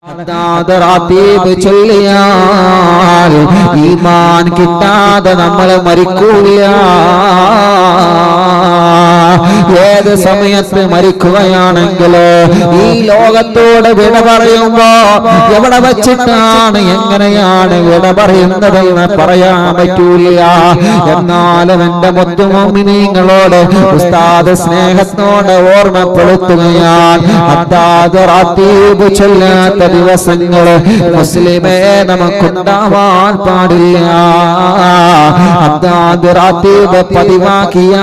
റാത്തീബ് ചൊല്ലിയാൽ ഈമാൻ കിട്ടാതെ നമ്മൾ മരിക്കൂല. ഏത് സമയത്ത് മരിക്കുകയാണെങ്കിലോ ഈ ലോകത്തോട് വിട പറയുമ്പോ എവിടെ വച്ചിട്ടാണ് എങ്ങനെയാണ് വിട പറയുന്നതെന്ന് പറയാൻ പറ്റൂല. എന്നാലും എന്റെ മുത്തുമോമിനീങ്ങളോട് ഉസ്താദ് സ്നേഹത്തോടെ ഓർമ്മപ്പെടുത്തുകയാണ്, ഹദ്ദാദ് റാത്തീബ് ചൊല്ലാത്ത ദിവസങ്ങള് മുസ്ലിമേ നമുക്കുണ്ടാവാൻ പാടില്ല. ഹദ്ദാദ് റാത്തീബ് പതിവാക്കിയ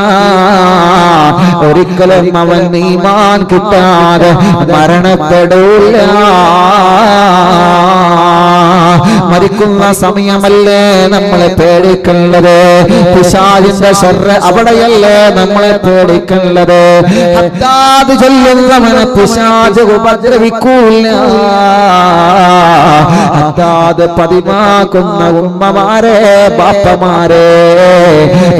ഒരിക്കലും അവൻ ഈമാൻ കിട്ടാതെ മരണപ്പെടൂല. മരിക്കുന്ന സമയമല്ലേ നമ്മളെ പേടിക്കേണ്ടത്, പിശാചിന്റെ ശർറ് അവിടെയല്ലേ നമ്മളെ പേടിക്കേണ്ടത്. ഹദ്ദാദ് ചൊല്ലുന്നവനെ പിശാച് ഉപദ്രവിക്കൂല. ഹദ്ദാദ് പതിവാക്കുന്ന ഉമ്മമാരെ ബാപ്പമാരെ,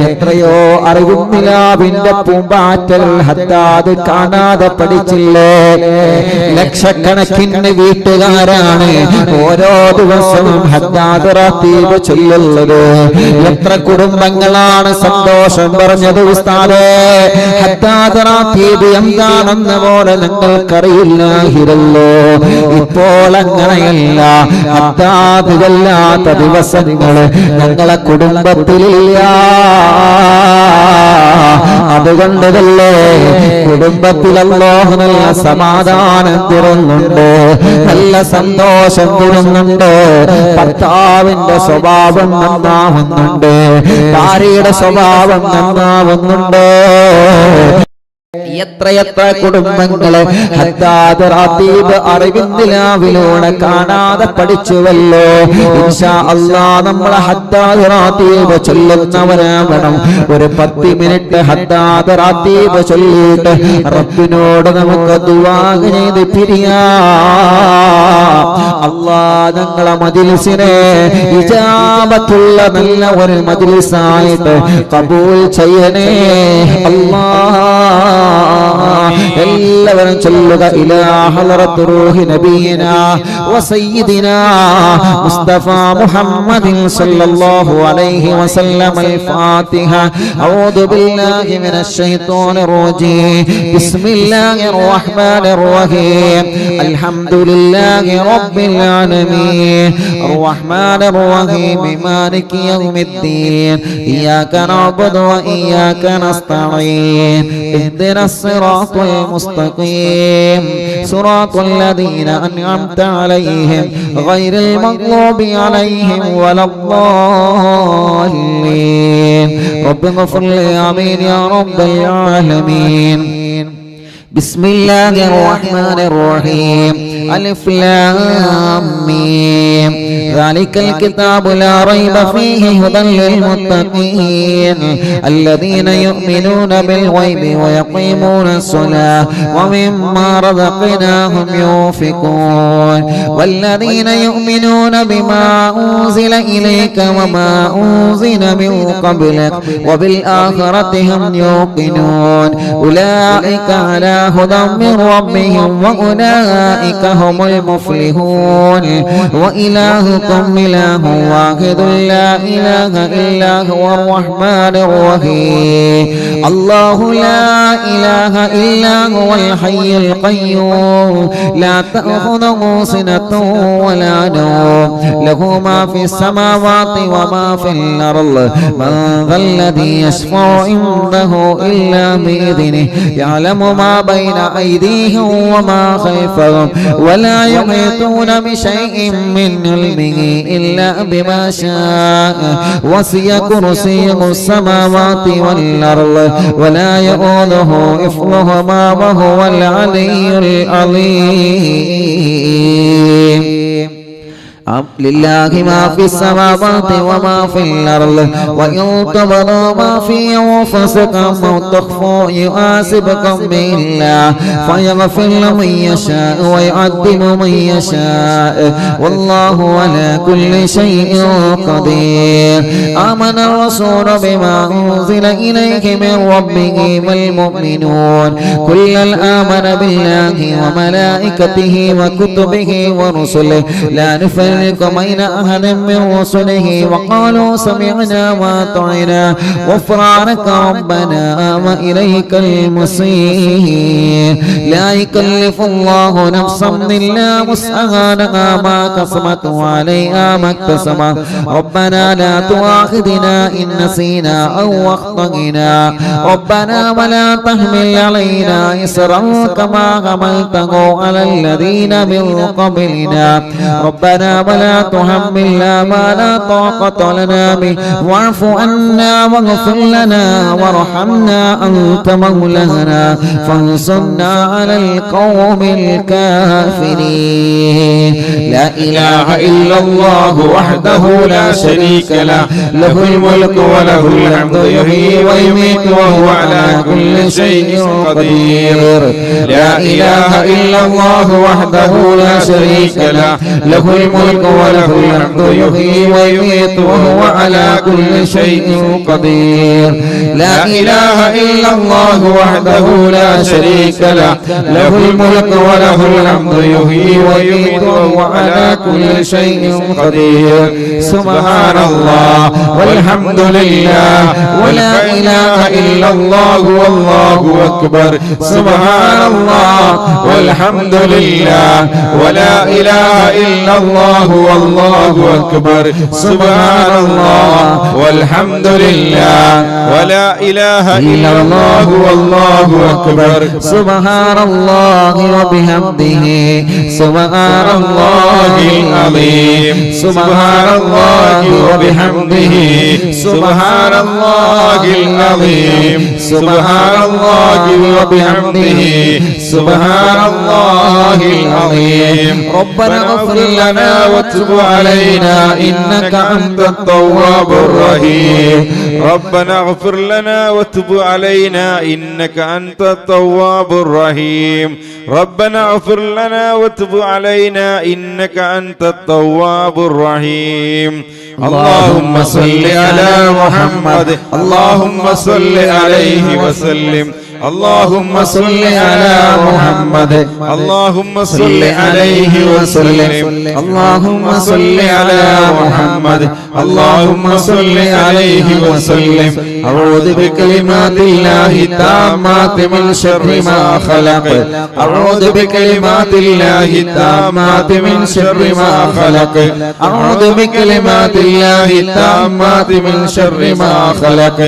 എത്രയോ അറിവുന്നിലാവിന്റെ പൂമ്പാറ്റൽ ഹദ്ദാദ് കാണാതെ പഠിച്ചില്ലേ. ലക്ഷക്കണക്കിന് വീട്ടുകാരാണ് ഓരോ ദിവസവും ഹദ്ദാദ് റാത്തീബ് ചൊല്ലുന്നത്. എത്ര കുടുംബങ്ങളാണ് സന്തോഷം പറഞ്ഞത് ഉസ്താദേ, ഹദ്ദാദ് റാത്തീബ് എന്താണെന്ന് പോലെ നിങ്ങൾക്കറിയില്ലായിരുന്നല്ലോ. ഇപ്പോൾ അങ്ങനെയല്ല, ഹദ്ദാദ് ചൊല്ലാത്ത ദിവസങ്ങൾ ഞങ്ങളെ കുടുംബത്തിലില്ല. അതുകൊണ്ടല്ലേ കുടുംബത്തിൽ അല്ലാഹു നല്ല സമാധാനം തരുന്നുണ്ട്, നല്ല സന്തോഷം തരുന്നുണ്ട്. ഭർത്താവിന്റെ സ്വഭാവം നന്നാവുന്നുണ്ട്, ഭാര്യയുടെ സ്വഭാവം നന്നാവുന്നുണ്ട്. എത്രയെത്ര കുടുംബങ്ങളെ ഹദ്ദാദ് റാത്തീബ് അറിവിന്ദിലാവിലൂടെ കാണാതെ പഠിച്ചുവല്ലോ. ഇൻഷാ അല്ലാഹ് നമ്മളെ ഹദ്ദാദ് റാത്തീബ് ചൊല്ലുന്നവരാകണം. ഒരു 10 മിനിറ്റ് ഹദ്ദാദ് റാത്തീബ് ചൊല്ലിയിട്ട് റബ്ബിനോട് നമുക്ക് ദുആ ചെയ്ത് പിരിയാം. അല്ലാഹ് ഞങ്ങളെ മജ്‌ലിസിനെ ഇജാബത്തുള്ള നല്ല ഒരു മജ്‌ലിസായിട്ട് ഖബൂൽ ചെയ്യണേ അല്ലാഹ്. എല്ലാവരും ചൊല്ലുക, ഇലാ ഹളറത്ത് റൂഹി നബിയിനാ വസയ്യിദിനാ മുസ്തഫ മുഹമ്മദിൻ സല്ലല്ലാഹു അലൈഹി വസല്ലം. അൽ ഫാത്തിഹ. അഊദു ബില്ലാഹി മിനശ് ശൈത്വാനിർ റജീം. ബിസ്മില്ലാഹിർ റഹ്മാനിർ റഹീം. അൽഹംദുലില്ലാഹി റബ്ബിൽ ആലമീൻ അർറഹ്മാനിർ റഹീം മാലികി യൗമിദ്ദീൻ ഇയ്യാക നഅ്ബുദു വ ഇയ്യാക നസ്തഈൻ اهدنا الصراط المستقيم صراط الذين أنعمت عليهم غير المغضوب عليهم ولا الضالين. رب اغفر لي آمين يا رب العالمين. بسم الله الرحمن الرحيم. ألف لام ميم. ذلك الكتاب لا ريب فيه هدى للمتقين الذين يؤمنون بالغيب ويقيمون الصلاة ومما رزقناهم ينفقون والذين يؤمنون بما أنزل إليك وما أنزل من قبلك وبالآخرة هم يوقنون أولئك على هدى من ربهم وأولئك هم المفلحون. وإلهكم إله واحد لا إله إلا هو الرحمن الرحيم. الله لا إله إلا هو الحي القيوم لا تأخذه سنة ولا نوم له ما في السماوات وما في الأرض من ذا الذي يشفع عنده إلا بإذنه يعلم ما بين أيديهم وما خلفهم ولا يحيطون بشيء من علمه إلا بما شاء وسع كرسيه السماوات والأرض ولا يؤوده حفظهما وهو العلي العظيم. ആ لله ما في السماوات وما في الأرض وإن تبدوا ما في أنفسكم أو تخفوا يحاسبكم به الله فيغفر لمن يشاء ويعذب من يشاء والله على كل شيء قدير. آمن الرسول بما أنزل إليه من ربه والمؤمنون كلا آمن بالله وملائكته وكتبه ورسله لا نفرق بين أحد من رسله وقالوا سمعنا وأطعنا غفرانك ربنا وإليك المصير. لا يكلف الله نفسا إلا وسعها لها ما كسبت وعليها ما اكتسبت ربنا لا تؤاخذنا إن نسينا أو أخطأنا ربنا ولا تحمل علينا إصرا كما حملته على الذين من قبلنا ربنا ولا تحملنا ما لا طاقة لنا به واعف عنا واغفر لنا وارحمنا أنت مولانا فانصرنا على القوم الكافرين. لا إله إلا الله وحده لا شريك له له الملك وله الحمد يحيي ويميت وهو على كل شيء قدير. لا إله إلا الله وحده لا شريك له له الملك وله الحمد يحيي ويميت وهو على كل شيء قدير. لا إله إلا الله وحده لا شريك له له الملك وله الحمد يحيي ويميت وهو على كل شيء قدير. سبحان الله والحمد لله ولا إله إلا الله والله أكبر. سبحان الله والحمد لله ولا إله إلا الله والله أكبر. سبحان الله والحمد لله ولا إله إلا الله والله أكبر. سبحان الله وبحمده سبحان الله العظيم. سبحان الله وبحمده سبحان الله العظيم. سبحان الله وبحمده سبحان الله العظيم. ربنا اغفر لنا وتب علينا إنك أنت التواب الرحيم. ربنا اغفر لنا وتب علينا إنك أنت التواب الرحيم. ربنا اغفر لنا وتب علينا إنك أنت التواب الرحيم. اللهم صل على محمد اللهم صل عليه وسلم. اللهم صل على محمد اللهم صل عليه وسلم. اللهم صل على محمد اللهم صل عليه وسلم. أعوذ بكلمات الله التامات من شر ما خلق. أعوذ بكلمات الله التامات من شر ما خلق. أعوذ بكلمات الله التامات من شر ما خلق.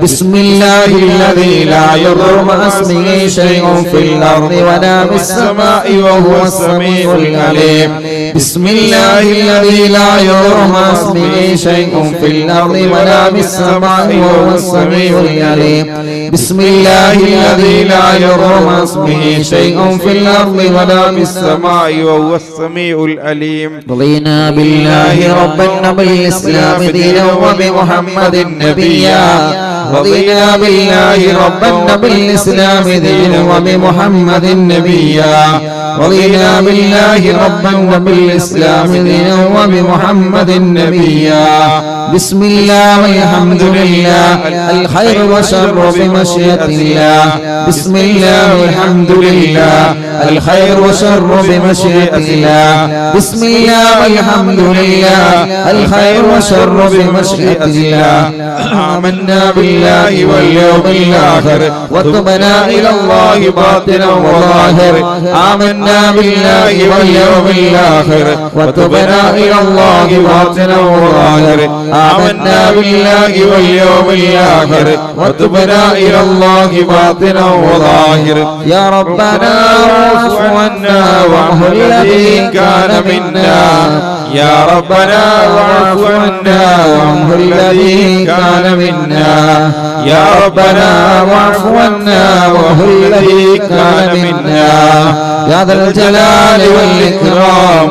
بسم الله الذي لا يضر مع اسمه شيء في الأرض ولا في السماء وهو السميع العليم. بسم الله الذي لا يضر مع اسمه شيء في الأرض ولا في السماء وهو السميع العليم. بسم الله الذي لا يضر مع اسمه شيء في الأرض ولا في السماء وهو السميع العليم. رضينا بالله ربا وبالإسلام دينا وبمحمد نبيا. رضينا بالله ربا وبالإسلام دينا وبمحمد نبيا. رضينا بالله ربا وبالإسلام دينا وبمحمد نبيا. بسم الله والحمد لله الخير وشر بمشيئة الله. بسم الله والحمد لله الخير وشر بمشيئة الله. بسم الله والحمد لله الخير وشر بمشيئة الله. آمنا بالله واليوم الآخر وتبنا إلى الله باطنا وظاهر. آمنا بالله واليوم الآخر وتبنا إلى الله باطنا وظاهر. آمنا بالله واليوم الآخر وتبنا إلى الله باطنا وظاهر. يا ربنا واعف عنا واعف الذي كان منا. يا ربنا واعف عنا واعف الذي كان منا. يا ربنا واعف عنا واعف الذي كان منا. يا ذا الجلال والإكرام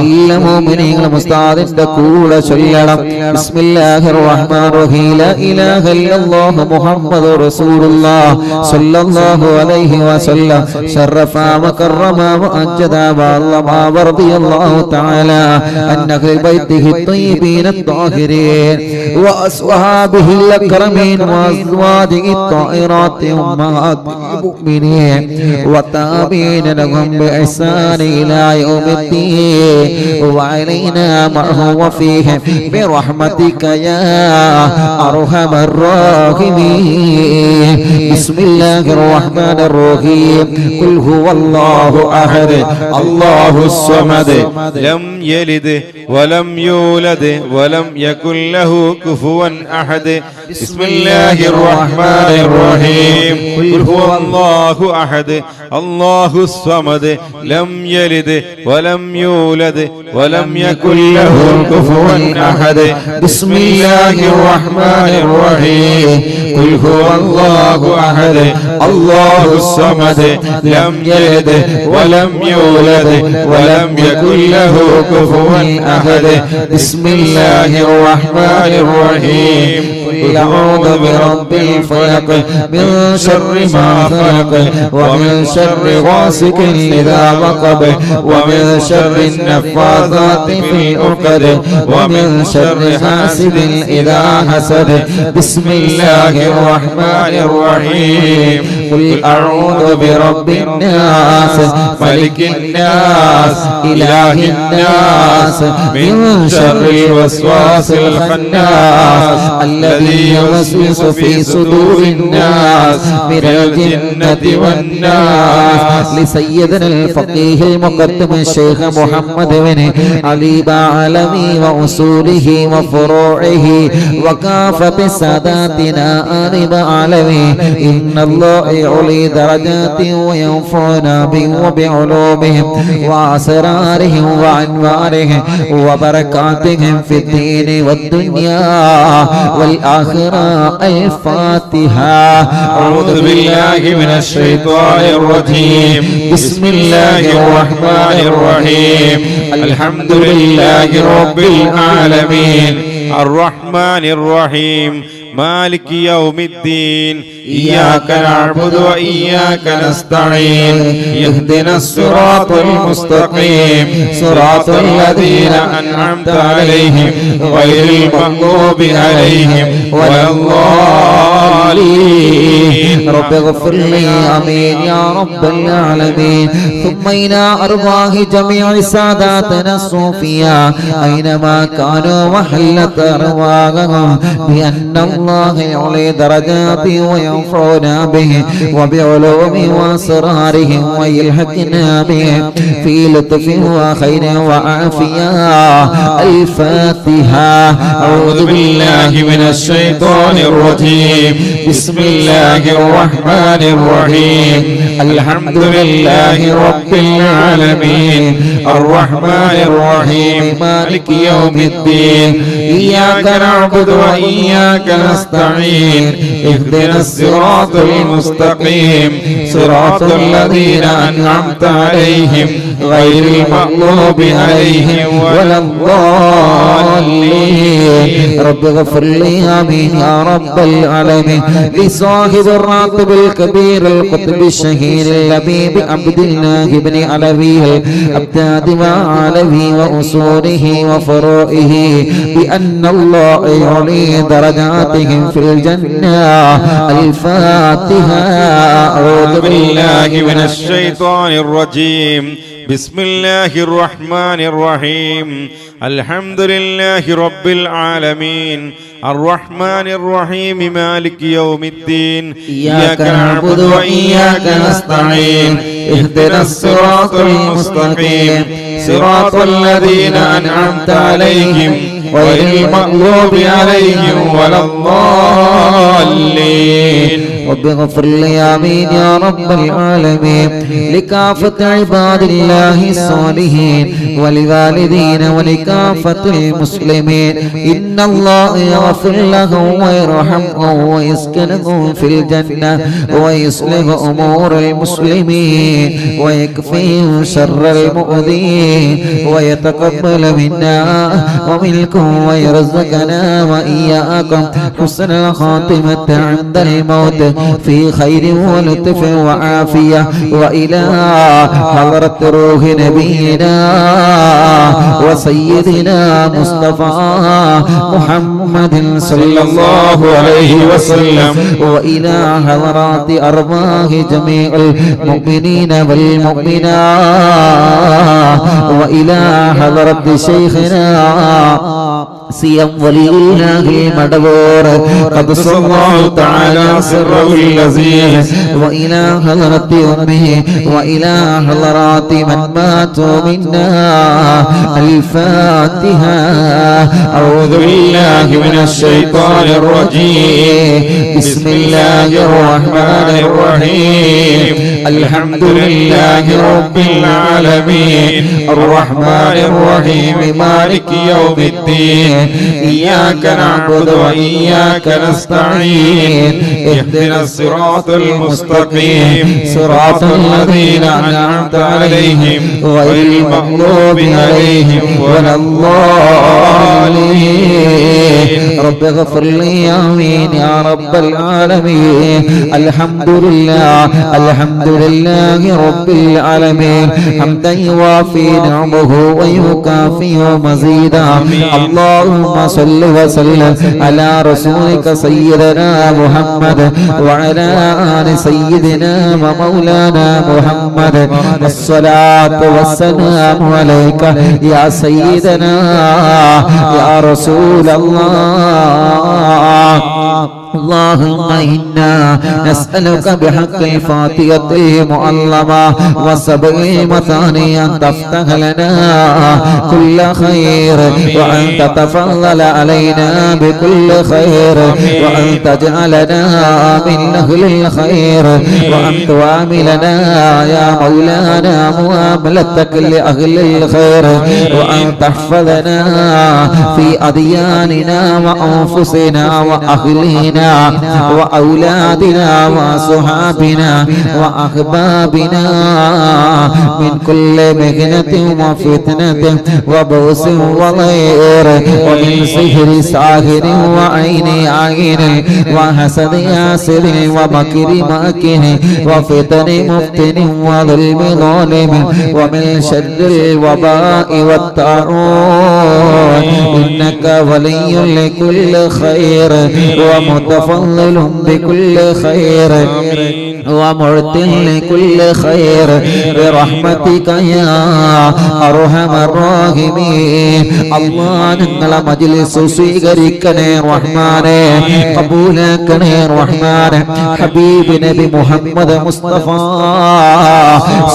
എല്ലാ മുഅ്മിനീങ്ങളും ഉസ്താദിന്റെ കൂടെ ചൊല്ലണം. ബിസ്മില്ലാഹിർ റഹ്മാനിർ റഹീം. ലാ ഇലാഹ ഇല്ലല്ലാഹു മുഹമ്മദുർ റസൂലുള്ളാഹ് സ്വല്ലല്ലാഹു അലൈഹി വസല്ലം ശറഫ വകറമ വഅജ്ജദ വഅല്ലമ വറദിയല്ലാഹു തആല അൻ അഹ്ലി ബൈത്തിഹി الطيبين الطاهرين وأصحابه الأكرمين وأزواجه الطاهرات أمهات المؤمنين والتابعين لهم بإحسان إلى يوم الدين وعلينا معهم وفيهم برحمتك يا أرحم الراحمين. بسم الله الرحمن الرحيم. قل هو الله أحد الله الصمد لم يلد ولم يولد ولم يكن له كفوا أحد. بسم الله الرحمن الرحيم. قل هو الله أحد الله الصمد لم يلد ولم يولد ولم يكن له كفوا أحد. بسم الله الرحمن الرحيم. قل هو الله أحد الله الصمد لم يلد ولم يولد ولم يكن له كفوا أحد. بسم الله الرحمن الرحيم. قل أعوذ برب الفلق من شر ما خلق ومن شر غاسق إذا وقب ومن شر النفاثات في العقد ومن شر حاسد إذا حسد. بسم الله الرحمن الرحيم. قل أعوذ برب الناس ملك الناس إله الناس من شر الوسواس الخناس الذي يوسوس في صدور الناس من الجنة والناس. لسيدنا الفقيه المقدم الشيخ محمد بن علي بعلمي وأصوله وفروعه وكافة ساداتنا آل بعلمي. إن الله يعلي درجات وينفعنا بهم وبعلومهم وأسرارهم وأنوارهم وبركاتهم في الدين والدنيا والآخرة. الفاتحة. أعوذ بالله من الشيطان الرجيم. بسم الله الرحمن الرحيم. الحمد لله رب العالمين الرحمن الرحيم مالك يوم الدين إياك نعبد وإياك نستعين اهدنا الصراط المستقيم صراط الذين أنعمت عليهم غير المغضوب عليهم ولا الضالين. رب اغفر لي آمين يا رب العالمين. ثم إلى أرواح جميع ساداتنا الصوفياء أينما كانوا وحلت أرواحهم بأن الله يعلي درجات وينفعنا به وبعلوم وأسرارهم ويلحقنا به في لطف وخير وعافية. الفاتحة. أعوذ بالله من الشيطان الرجيم. بسم الله الرحمن الرحيم. الحمد لله رب العالمين الرحمن الرحيم مالك يوم الدين إياك نعبد وإياك نستعين اهدنا الصراط المستقيم صراط الذين أنعمت عليهم غير المغضوب عليهم ولا الضالين. رب اغفر لي آمين يا رب العالمين. لصاحب الراتب الكبير القطب الشهير اللبيب عبد الله بن علوي الأبداد وعلوي وأصوله وفروعه بأن الله يعلي درجاتهم في الجنة. الفاتحة. أعوذ بالله من الشيطان الرجيم. بسم الله الرحمن الرحيم. الحمد لله رب العالمين الرحمن الرحيم مالك يوم الدين إياك نعبد وإياك نستعين اهدنا الصراط المستقيم صراط الذين أنعمت عليهم غير المغضوب عليهم ولا الضالين. رب اغفر لي آمين يا رب العالمين لكافة عباد الله الصالحين ولوالدين ولكافة المسلمين إن الله يغفر لهم ويرحمهم ويسكنهم في الجنة ويصلح أمور المسلمين ويكفيهم شر المؤذين ويتقبل منا ومنكم ويرزقنا وإياكم حسن الخاتمة عند الموت في خير ولطف وعافية وإلى حضرة روح نبينا وسيدنا مصطفى محمد صلى الله عليه وسلم وإلى حضرات أرواح جميع المؤمنين والمؤمنات وإلى حضرة شيخنا سيم ولي الله المدبور قدس الله تعالى سره العزيز وإلى حضرة أمه وإلى حضرات من ماتوا منا الفاتحة أعوذ بالله من الشيطان الرجيم بسم الله الرحمن الرحيم الحمد لله رب العالمين الرحمن الرحيم مالك يوم الدين إياك نعبد وإياك نستعين اهدنا الصراط المستقيم صراط الذين أنعمت عليهم غير المغضوب عليهم ولا الضالين رب اغفر لي آمين يا رب العالمين الحمد لله رب العالمين حمدا يوافي نعمه ويكافئ مزيدا اللهم صل وسلم على رسولك سيدنا محمد وعلى آل سيدنا ومولانا محمد الصلاة والسلام عليك يا سيدنا يا رسول الله اللهم إنا نسألك بحق الفاتحة المعلمة وسبع المثاني أن تفتح لنا كل خير وأن تتفضل علينا بكل خير وأن تجعلنا من أهل الخير وأن تعاملنا يا مولانا معاملتك لأهل الخير وأن تحفظنا في أدياننا وأنفسنا وأهلنا وأولادنا وصحابنا وأحبابنا من كل مهنة وفتنة وبؤس وضير ومن سحر ساحر وعين عين وحسد حاسد ومكر ماكر وفتن مفتن وظلم ظالم ومن شر الوباء والطاعون إنك ولي لكل خير ومتفضل بكل خير ومعطي لكل خير برحمتك يا أرحم الراحمين الله നിങ്ങളെ മജ്‌ലിസ് സ്വീകരിക്കണേ റഹ്മാനേ ഖബൂലാക്കണേ റഹ്മാനേ ഹബീബ് നബി മുഹമ്മദ് മുസ്തഫ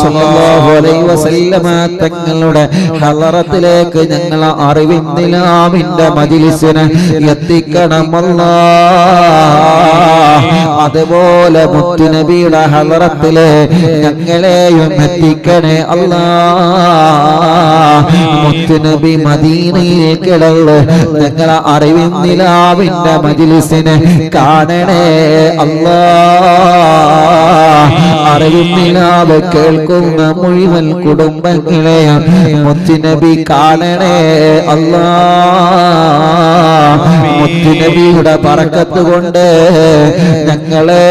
സല്ലല്ലാഹു അലൈഹി വസല്ലമ തങ്ങളുടെ ഹളറത്തിലേക്ക് ഞങ്ങളെ അറിവിൻ നിലാവിന്റെ മജ്‌ലിസിനെ എത്തിക്കണം അല്ലാഹ് അതുപോലെ മുത്തുനബിയുടെ ഹളറത്തിലെ ഞങ്ങളെയും എത്തിക്കണേ അല്ലാഹ് മുത്തുനബി മദീനയിൽ കിടന്ന് ഞങ്ങളെ അറിവിൻ നിലാവിന്റെ മജ്‌ലിസിനെ കാണണേ അല്ലാഹ് അറിവിൻ നിലാവ് കേൾക്കുന്ന മുഴുവൻ കുടുംബങ്ങളെയും മുത്തുനബി കാണണേ അല്ലാഹ് മുത്തുനബിയുടെ ബറക്കത്ത് കൊണ്ട് ഞങ്ങളെ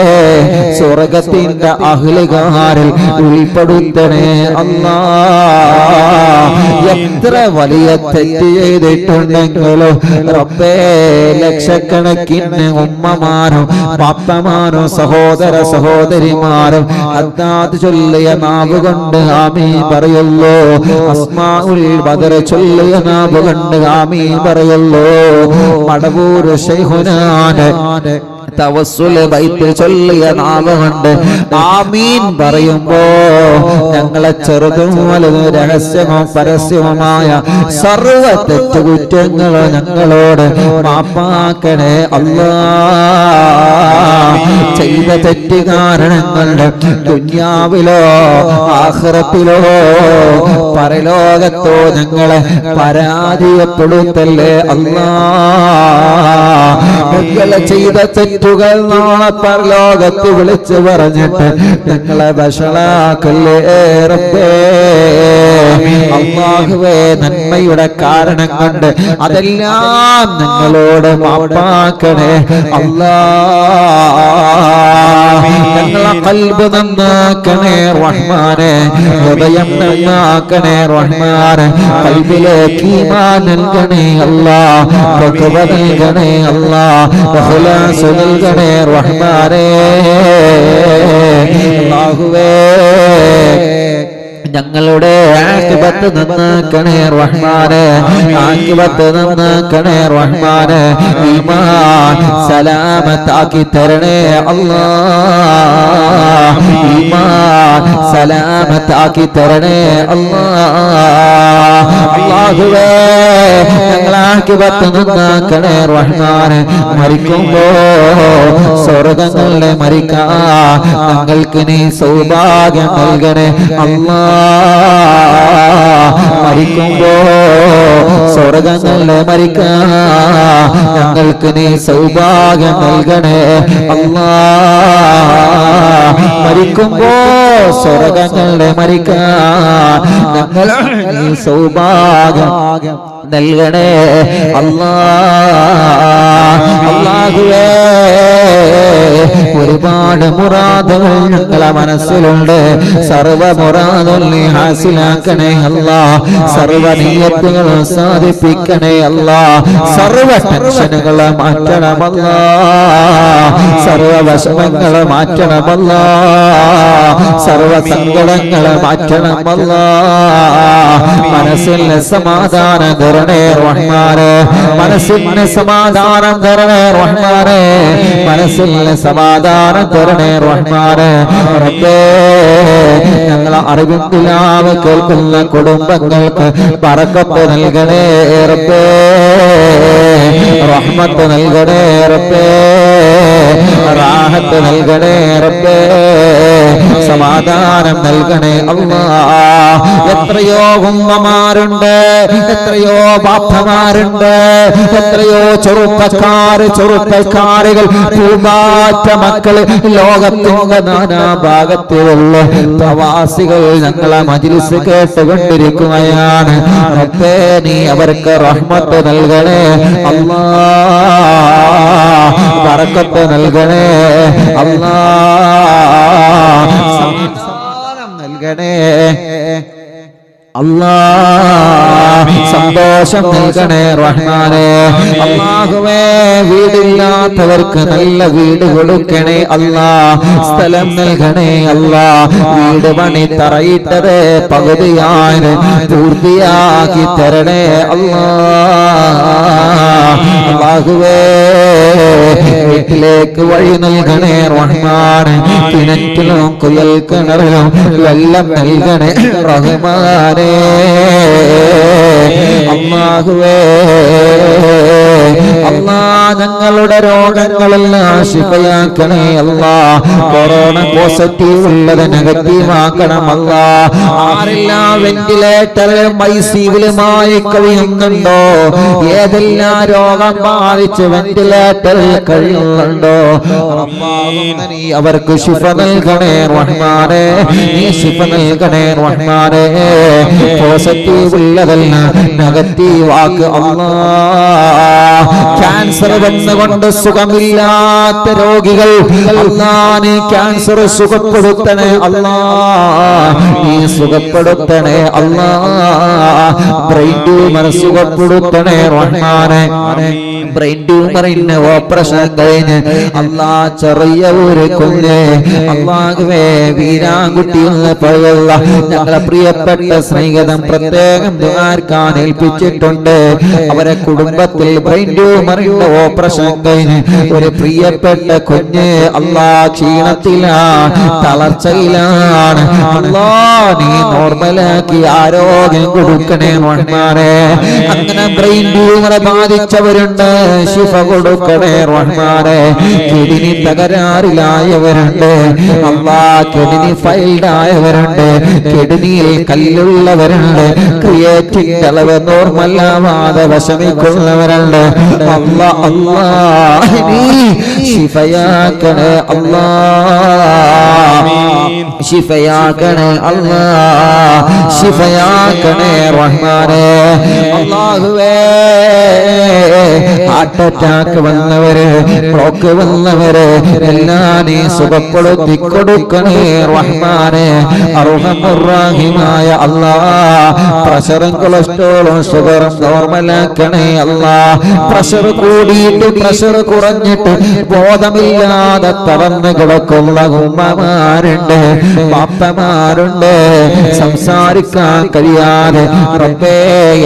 സ്വർഗ്ഗത്തിന്റെ അഹ്ലുകാരിൽ ഉൾപ്പെടുത്തണേ അല്ലാഹ് എത്ര വലിയ തെറ്റ് ചെയ്തിട്ടുണ്ടെങ്കിലും റബ്ബേ ലക്ഷക്കണക്കിന് ഉമ്മമാരും പാപ്പമാരും സഹോദര സഹോദരിമാരും അദ്ദാദ് ചൊല്ലിയ നാവ് കൊണ്ട് ആമീൻ പറയുള്ളൂ അസ്മാഉൽ ബദർ ചൊല്ലിയ നാവ് കൊണ്ട് ആമീൻ പറയുള്ളൂ മടവൂർ ശൈഖുനാന്റെ തവസ്സുൽ ബൈത്തിൽ ചൊല്ലിയ നാവുകൊണ്ട് ആമീൻ പറയുമ്പോ ഞങ്ങളെ ചെറുതും വലുതും രഹസ്യമോ പരസ്യവുമായ സർവ്വ തെറ്റുകുറ്റങ്ങളും ഞങ്ങളോട് മാപ്പാക്കണേ അല്ലാഹ്. ചെയ്ത തെറ്റ് കാരണങ്ങളുടെ ദുനിയാവിലോ ആഖിറത്തിലോ പരലോകത്തോ ഞങ്ങളെ പരാജയപ്പെടുത്തല്ലേ അല്ലാഹ്. ഞങ്ങളെ ചെയ്ത തെറ്റുകൾ നാളെ പരലോകത്ത് വിളിച്ചു പറഞ്ഞിട്ട് ഞങ്ങളെ വഷളാക്കല്ലേ റബ്ബേ. അല്ലാഹുവേ, നന്മയുടെ കാരണം കൊണ്ട് അതെല്ലാം ഞങ്ങളോട് മാപ്പാക്കണേ അല്ലാഹ്. ഞങ്ങളെ ഖൽബ് നന്നാക്കണേ റഹ്മാനെ, ഹൃദയം നന്നാക്കണേ റഹ്മാനെ, ഖൽബിലേക്ക് ഈമാൻ നൽകണേ അല്ലാഹ്, തഖ്വ നൽകണേ അല്ലാഹ്, ഇഖ്ലാസ് നൽകണേ റഹ്മാനെ. അല്ലാഹുവേ, ഞങ്ങളുടെ ആഖിബത്ത് നന്നാക്കണേ റഹ്മാനെ, ആഖിബത്ത് നന്നാക്കണേ റഹ്മാനെ. ഈമാൻ സലാമത്താക്കി തരണേ അല്ലാഹ്, ഈമാൻ സലാമത്താക്കി തരണേ അല്ലാഹ്. അല്ലാഹുവേ, ഞങ്ങളെ ആഖിബത്ത് നന്നാക്കണേ റഹ്മാനെ. മരിക്കുമ്പോ സ്വർഗ്ഗങ്ങളുടെ മരിക്കാൻ ഞങ്ങൾക്ക് നീ സൗഭാഗ്യം നൽകണേ അല്ലാഹ്. മരിക്കുമ്പോ സ്വർഗ്ഗങ്ങളുടെ മരിക്കാൻ ഞങ്ങൾക്ക് നീ സൗഭാഗ്യം നൽകണേ അല്ലാഹ്. മരിക്കുമ്പോ സ്വർഗ്ഗങ്ങളുടെ മരിക്കാൻ ഞങ്ങൾ നീ സൗഭാഗ്യം നൽകണേ അല്ലാഹ്. അല്ലാഹുവേ, ഒരുപാട് മുറാദുകൾ ഞങ്ങളെ മനസ്സിലുണ്ട്. സർവ്വ മുറാദും നീ ഹാസിലാക്കണേ അല്ലാഹ്. സർവ്വ നിയ്യത്തുകളും സാധിപ്പിക്കണേ അല്ലാഹ്. സർവ്വ ടെൻഷനുകളെ മാറ്റണം അല്ലാഹ്. സർവ്വ വിഷമങ്ങളെ മാറ്റണം അല്ലാഹ്. സർവ്വ സങ്കടങ്ങളെ മാറ്റണം അല്ലാഹ്. മനസ്സിന് സമാധാനം തരണേ റഹ്മാനെ, മനസ്സിന് സമാധാനം തരണേ റഹ്മാനെ, മനസ്സിന് സമാധാനം തരണേ റഹ്മാനെ. റബ്ബേ, ഞങ്ങളെ അറിവിന്ദിലാവ് കേൾക്കുന്ന കുടുംബങ്ങൾക്ക് ബറക്കത്ത് നൽകണേ റബ്ബേ, റഹ്മത്ത് നൽകണേ റബ്ബേ, റാഹത്ത് നൽകണേ റബ്ബേ, സമാധാനം നൽകണേ അല്ലാഹ്. എത്രയോ ഉമ്മമാരുണ്ട്, എത്രയോ ബാപ്പമാരുണ്ട്, എത്രയോ ചെറുപ്പക്കാരികൾ, പൂമ്പാറ്റ മക്കള് ലോകത്തിന്റെ നാനാഭാഗത്തിലുള്ള പ്രവാസികൾ ഞങ്ങളെ മജ്‌ലിസ് കേട്ടുകൊണ്ടിരിക്കുകയാണ്. റബ്ബേ, നീ അവർക്ക് റഹ്മത്ത് നൽകണേ അല്ലാഹ്, ബറക്കത്ത് നൽകണേ അല്ലാഹ്, സമാധാനം നൽകണേ അല്ലാഹ്, സന്തോഷം നൽകണേ റഹ്മാനെ. അല്ലാഹുവേ, വീടില്ലാത്തവർക്ക് നല്ല വീട് കൊടുക്കണേ അല്ലാഹ്, സ്ഥലം നൽകണേ അല്ലാഹ്. വീട് പണി തറയിട്ടത് പകുതിയായി പൂർത്തിയാക്കി തരണേ അല്ലാഹ്. അല്ലാഹുവേ, വീട്ടിലേക്ക് വഴി നൽകണേ റഹ്മാനെ. കിണറ്റിലും കുയൽ കിണറിലും വെള്ളം നൽകണേ റഹ്മാനെ. അല്ലാഹുവേ, അല്ലാഹ്, ഞങ്ങളുടെ രോഗങ്ങളെല്ലാം ശിഫയാക്കണേ അല്ലാഹ്. കൊറോണ പോസിറ്റീവ് ഉള്ളത് നെഗറ്റീവ് ആക്കണം അല്ലാഹ്. ആരെല്ലാം വെന്റിലേറ്ററിലും ഐസിയുമായി കഴിയുന്നുണ്ടോ, ഏതെല്ലാം രോഗം ബാധിച്ച് വെന്റിലേറ്ററിൽ കഴിയുന്നുണ്ടോ, നീ അവർക്ക് ശിഫ നൽകണേ റഹ്മാനെ, നീ ശിഫ നൽകണേ റഹ്മാനെ. പോസിറ്റീവ് ഉള്ളതല്ല നെഗറ്റീവ് ആക്ക് അല്ലാഹ്. ക്യാൻസർ വന്നുകൊണ്ട് സുഖമില്ലാത്ത രോഗികൾ അല്ലാഹ്, നീ ക്യാൻസർ സുഖപ്പെടുത്തണേ അല്ലാഹ്, നീ സുഖപ്പെടുത്തണേ അല്ലാഹ്. ബ്രെയിൻ ട്യൂമർ സുഖപ്പെടുത്തണേ റഹ്മാനെ. ബ്രെയിൻ ട്യൂമറിന് ഓപ്പറേഷൻ കഴിഞ്ഞ് അല്ലാഹ് ചെറിയ ഒരു കുഞ്ഞ് അല്ലാഹുവേ വീരാൻകുട്ടി എന്ന് പറയുന്ന ഞങ്ങളെ പ്രിയപ്പെട്ട സ്നേഹിതം പ്രത്യേകം ദുആർക്കാൻ ഏൽപ്പിച്ചിട്ടുണ്ട്. അവരെ കുടുംബത്തിൽ ബ്രെയിൻ ട്യൂമറിന്റെ ഓപ്പറേഷൻ കഴിഞ്ഞ് ഒരു പ്രിയപ്പെട്ട കുഞ്ഞ് അല്ലാ ക്ഷീണത്തിലാണ്, തളർച്ചയിലാണ്. അല്ലാ നീ നോർമലാക്കി ആരോഗ്യം കൊടുക്കണേ റഹ്മാനേ. അങ്ങനെ ബ്രെയിൻ ട്യൂമർ ബാധിച്ചവരുണ്ട്, ശിഫ കൊടുക്കണേ റഹ്മാനേ. കിഡ്നി തകരാറിലായവരുണ്ട് അല്ലാ, കിഡ്നി ഫെയിൽഡ് ആയവരുണ്ട്, കിഡ്നിയിൽ കല്ലുള്ളവരുണ്ട്, ക്രിയേറ്റിംഗ് അളവ് നോർമലാവാതെ വിഷമിക്കുന്നവരുണ്ട്. അല്ലാ അല്ലാ നീ ശിഫയാക്കണേ അല്ലാ, ശിഫയാക്കണേ അല്ലാ, ശിഫയാക്കണേ റഹ്മാനേ. അല്ലാഹുവേ ഹാർട്ട് അറ്റാക്ക് വന്നവര്, ബ്ലോക്ക് വന്നവര് എല്ലാം നീ സുഖപ്പെടുത്തി കൊടുക്കണേ റഹ്മാനേ. അർഹമുർറഹീമായ അല്ലാ, പ്രഷറും കൊളസ്ട്രോളും ഷുഗറും നോർമലാക്കണേ അല്ലാ. പ്രഷർ കൂടിയിട്ട് പ്രഷർ കുറഞ്ഞിട്ട് ബോധമില്ലാതെ തളർന്ന് കിടക്കുന്ന ഉമ്മമാരുണ്ട്, പാപ്പമാരുണ്ട്, സംസാരിക്കാൻ കഴിയാതെ റബ്ബേ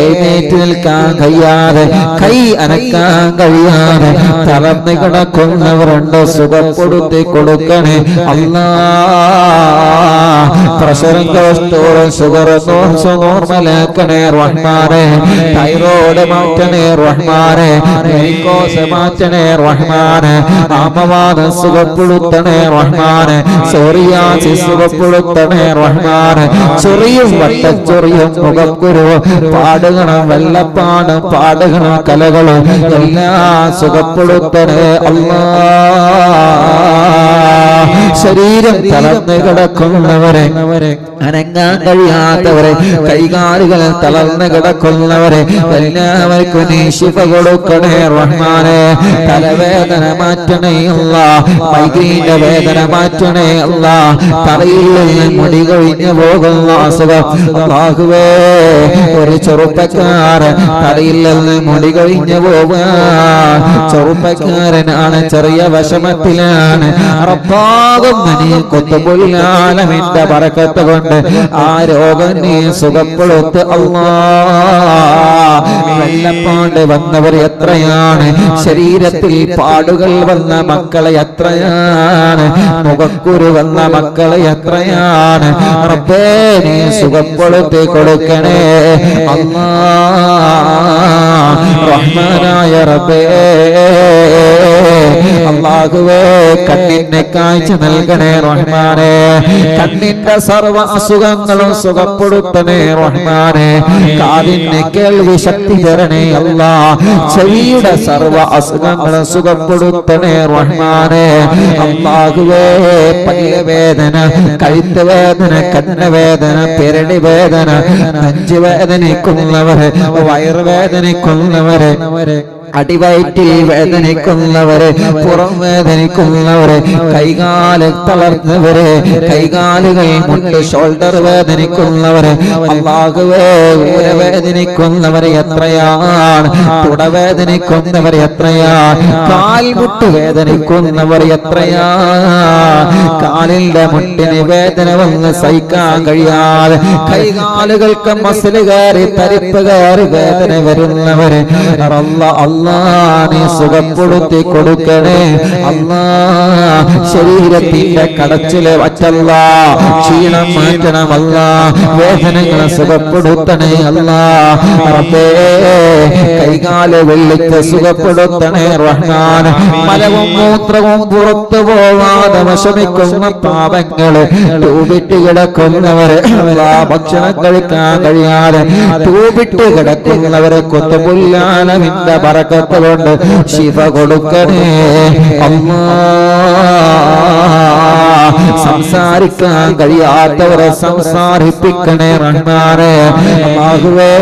എഴുന്നേറ്റ് നിൽക്കാൻ കഴിയാതെ കൈ അനക്കാൻ കഴിയാതെ തളർന്ന് കിടക്കുന്നവരുണ്ട്, സുഖപ്പെടുത്തി കൊടുക്കണേ അല്ലാ. പ്രഷറും കൊളസ്ട്രോളും ഷുഗറും നോർമലാക്കണേ റഹ്മാനേ. തൈറോയ്ഡ് മാറ്റണേ റഹ്മാനേ, വെരിക്കോസ് മാറ്റണേ റഹ്മാനേ, ആമവാദം സുഖപ്പെടുത്തണേ റഹ്മാനേ, സോറിയാസിസ് സുഖപ്പെടുത്തണേ റഹ്മാനേ. ചൊറിയും വട്ടച്ചൊറിയും മുഖക്കുരുവും പാടുകളും വെള്ളപ്പാടും പാടുകളും കലകളും എല്ലാം സുഖപ്പെടുത്തണേ അല്ലാ. ശരീരം തളർന്ന് കിടക്കുന്നവരെ, അനങ്ങാൻ കഴിയാത്തവരെ, കൈകാലുകൾ തളർന്ന് കിടക്കുന്നവരെ എല്ലാവർക്കും നീ ശിഫ കൊടുക്കണേ റഹ്മാനേ. തലവേദന മാറ്റണേ അല്ലാ, മൈഗ്രീന്റെ വേദന മാറ്റണേ അല്ലാ. തലയിൽ നിന്ന് മുടി കൊഴിഞ്ഞു പോകുന്ന അസുഖം അല്ലാഹുവേ, ഒരു ചെറുപ്പക്കാരൻ തലയിൽ നിന്ന് മുടി കൊഴിഞ്ഞു പോവുക, ചെറുപ്പക്കാരനാണ്, ചെറിയ വിഷമത്തിലാണ്. റബ്ബാകും നീ ഖുത്ബുൽ-ആലമീന്റെ ബറക്കത്ത് കൊണ്ട് ആ രോഗം നീ സുഖപ്പെടുത്ത് അല്ലാ. വെള്ളപ്പാട് വന്നവർ എത്രയാണ്, ശരീരത്തിൽ പാടുകൾ വന്ന മക്കളെ എത്രയാണ്, മുഖക്കുരു വന്ന മക്കളെ എത്രയാണ്. റബ്ബേ നീ സുഖപ്പെടുത്തി കൊടുക്കണേ അല്ലാ. റഹ്മാനായ റബ്ബേ അല്ലാഹുവേ, കണ്ണിന്റെ കാഴ്ച നൽകണേ റഹ്മാനേ. കണ്ണിന്റെ സർവ്വ അസുഖങ്ങളും സുഖപ്പെടുത്തണേ റഹ്മാനേ. കാതിന് കേൾവി ശക്തി തരണേ അല്ലാ. ചെവിയുടെ സർവ്വ അസുഖങ്ങളും സുഖപ്പെടുത്തണേ റഹ്മാനേ. അല്ലാഹുവേ, പല്ല് വേദന, കഴുത്ത് വേദന, കണ്ണ് വേദന, പെരടി വേദന, നെഞ്ച് വേദനിക്കുന്നവരെ, വയറുവേദനിക്കുന്നവരെ, അടിവയറ്റിൽ വേദനിക്കുന്നവരെ, പുറം വേദനിക്കുന്നവരെ, കൈകാല് തളർന്നവരെ, കൈകാലുകൾ മുട്ട് ഷോൾഡർ വേദനിക്കുന്നവരെ, അല്ലാഹുവേ വേദനിക്കുന്നവരെ എത്രയാണ്, തുടവേദനിക്കുന്നവരെ എത്രയാണ്, കാൽമുട്ട് വേദനിക്കുന്നവർ എത്രയാണ്. കാലിന്റെ മുട്ടിന് വേദന വന്ന് സഹിക്കാൻ കഴിയാതെ കൈകാലുകൾക്ക് മസിൽ കയറി തരിപ്പ് കയറി വേദന വരുന്നവരെ അല്ലാ നീ സുഖപ്പെടുത്തി കൊടുക്കണേ അല്ലാ. ശരീരത്തിന്റെ കടച്ചില് വറ്റല്ല, ക്ഷീണം മാറ്റണമല്ല, വേദനകളെ സുഖപ്പെടുത്തണേ അല്ലാ. റബ്ബേ, കൈകാല് വെള്ളിക്ക് സുഖപ്പെടുത്തണേ റഹ്മാൻ. മലവും മൂത്രവും പുറത്തു പോവാതെ വിഷമിക്കുന്ന പാപങ്ങള്, തൂവിട്ട് കിടക്കുന്നവരെ, ഭക്ഷണം കഴിക്കാൻ കഴിയാതെ തൂവിട്ട് കിടക്കുന്നവരെ ഖുത്ബുൽ-ആലമീന്റെ ബറക്കത്ത് കൊണ്ട് ശിഫ കൊടുക്കണേ അല്ലാ. സംസാരിക്കാൻ കഴിയാത്തവരെ സംസാരിപ്പിക്കണേ റഹ്മാനേ. അല്ലാഹുവേ,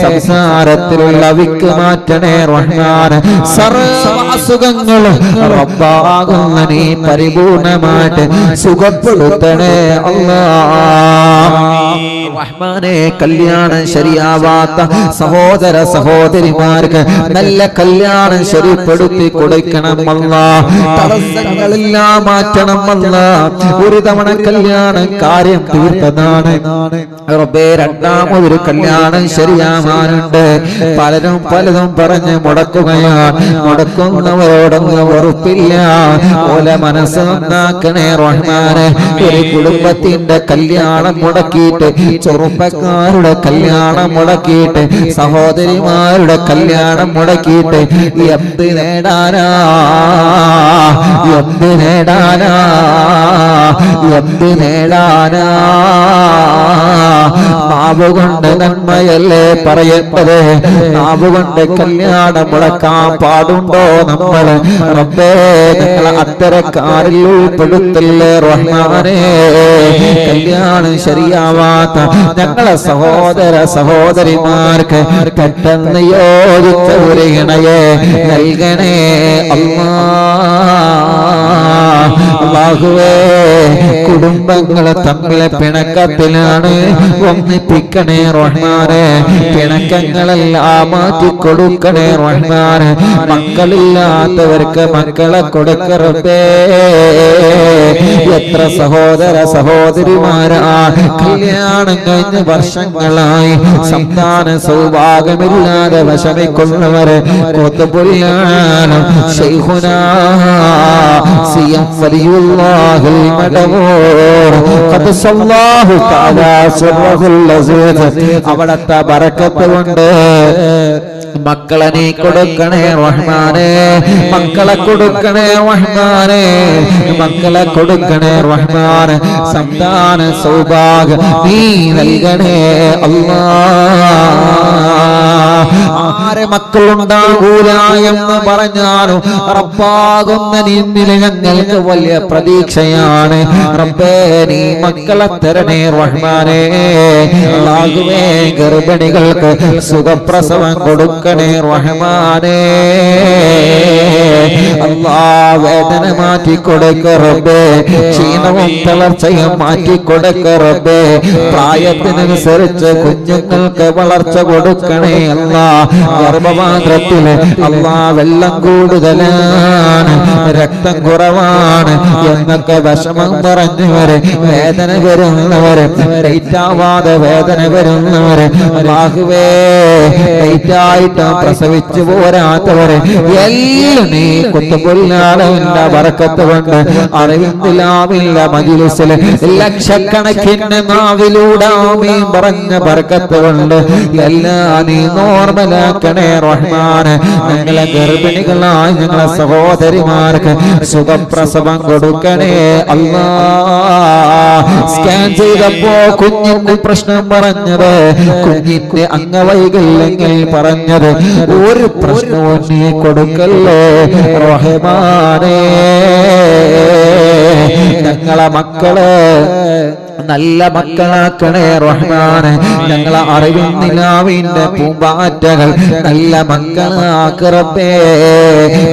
സംസാരത്തിലുള്ള വിക്ക് മാറ്റണേ റഹ്മാനേ. സർവ്വ അസുഖങ്ങളും റബ്ബാകുന്ന നീ പരിപൂർണമായിട്ട് സുഖപ്പെടുത്തണേ അല്ലാ. റഹ്മാനെ കല്യാണം ശരിയാവാത്ത സഹോദര സഹോദരിമാർക്ക് നല്ല കല്യാണം ശരിപ്പെടുത്തി കൊടുക്കണം അല്ലാഹ്. തടസ്സങ്ങളെല്ലാം മാറ്റണം അല്ലാഹ്. ഒരു തവണ കല്യാണം കാര്യം തീർത്തതാണ് റബ്ബേ, രണ്ടാമതൊരു കല്യാണം ശരിയാവാനുണ്ട്. പലരും പലതും പറഞ്ഞ് മുടക്കുകയാണ്. മുടക്കുന്നവരോടൊന്നും വെറുപ്പില്ല. ഓല മനസ്സ് നന്നാക്കണേ റഹ്മാനെ. ഒരു കുടുംബത്തിന്റെ കല്യാണം മുടക്കിയിട്ട്, ചെറുപ്പക്കാരുടെ കല്യാണം മുടക്കിയിട്ട്, സഹോദരിമാരുടെ കല്യാണം മുടക്കിയിട്ട് എന്ത് നേടാനാ, എന്ത് നേടാനാ, എന്ത് നേടാനാ? നാവുകൊണ്ട് നന്മയല്ലേ പറയേണ്ടത്? നാവുകൊണ്ട് കല്യാണം മുടക്കാൻ പാടുണ്ടോ നമ്മൾ? റബ്ബേ, ഞങ്ങൾ അത്തരക്കാരിൽ ഉൾപ്പെടുത്തല്ലേ റഹ്മാനേ. കല്യാണം ശരിയാവാത്ത ഞങ്ങളെ സഹോദര സഹോദരിമാർക്ക് പെട്ടെന്ന് യോജിച്ച ഒരു ഇണയെ നൽകണേ അല്ലാഹുവേ. കുടുംബങ്ങളെ തമ്മിലെ പിണക്കത്തിലാണ്, ഒന്നിപ്പിക്കണേ റഹ്മാനെ. പിണക്കങ്ങളെല്ലാം മാറ്റി കൊടുക്കണേ റഹ്മാനെ. മക്കളില്ലാത്തവർക്ക് മക്കളെ കൊടുക്കരുതേ. എത്ര സഹോദര സഹോദരിമാരാ കല്യാണം കഴിഞ്ഞ് വർഷങ്ങളായി സന്താന സൗഭാഗ്യമില്ലാതെ വിഷമിക്കുന്നവരെ കൊത്തുപൊല്ലാണ് ശൈഖുനാ സിയം വലിയുല്ലാഹിൽ മദമൂർ ഖദ്സല്ലാഹു തആലാ സിർറഹുൽ അസീസ്. അവിടത്തെ ബറക്കത്ത് കൊണ്ട് മക്കളെ നീ കൊടുക്കണേ റഹ്മാനെ. മക്കളെ കൊടുക്കണേ റഹ്മാനെ. മക്കളെ കൊടുക്കണേ റഹ്മാനെ. സന്താന സൗഭാഗ്യം നീ നൽകണേ അല്ലാഹ്. ആരെ മക്കളുണ്ടാകൂല എന്ന് പറഞ്ഞാലും റബ്ബാകുന്ന നിന്നിൽ ഞങ്ങൾക്ക് വലിയ പ്രതീക്ഷയാണ്. റബ്ബേ, നീ മക്കളെ തരണേ റഹ്മാനെ. അല്ലാഹുവേ, ഗർഭിണികൾക്ക് സുഖപ്രസവം കൊടുക്കണേ റഹ്മാനെ. അല്ലാഹ്, വേദന മാറ്റി കൊടുക്ക റബ്ബേ. ക്ഷീണവും തളർച്ചയും മാറ്റി കൊടുക്ക റബ്ബേ. പ്രായത്തിനനുസരിച്ച് കുഞ്ഞുങ്ങൾക്ക് വളർച്ച കൊടുക്കണേ അല്ലാഹ്. ഗർഭപാത്രത്തില് അല്ലാഹ് വെള്ളം കൂടുതലാണ്, രക്തം കുറവാണ് എന്നൊക്കെ വിഷമം പറഞ്ഞവര്, വേദന വരുന്നവര്, ലൈറ്റാവാതെ വേദന വരുന്നവര്, അല്ലാഹുവേ ലൈറ്റായിട്ട് പ്രസവിച്ചു പോരാത്തവര് എല്ലാം നീ കുത്തുപൊല്ലാടവന്റെ ബറക്കത്ത് കൊണ്ട് അറിവിന്ദിലാവില്ല മജ്‌ലിസിൽ ലക്ഷക്കണക്കിന് നാവിലൂടെ ആമീൻ പറഞ്ഞ ബറക്കത്ത് കൊണ്ട് എല്ലാം നീ നോർമലാക്കണേ റഹ്മാനെ. ഞങ്ങളെ ഗർഭിണികളായ ഞങ്ങളെ സഹോദരിമാർക്ക് സുഖപ്രസവം കൊടുക്കണേ അല്ലാഹ്. സ്കാൻ ചെയ്തപ്പോ കുഞ്ഞിന്റെ പ്രശ്നം പറഞ്ഞത്, കുഞ്ഞിന്റെ അംഗവൈകല്യങ്ങൾ പറഞ്ഞത്, ഒരു പ്രശ്നവും നീ കൊടുക്കല്ലേ റഹ്മാനേ. ഞങ്ങളെ മക്കള് നല്ല മക്കളാക്കണേ റഹ്മാനെ. ഞങ്ങളെ അറിവിൻ നിലാവിന്റെ പൂമ്പാറ്റകൾ നല്ല മക്കളാക്ക് റബ്ബേ.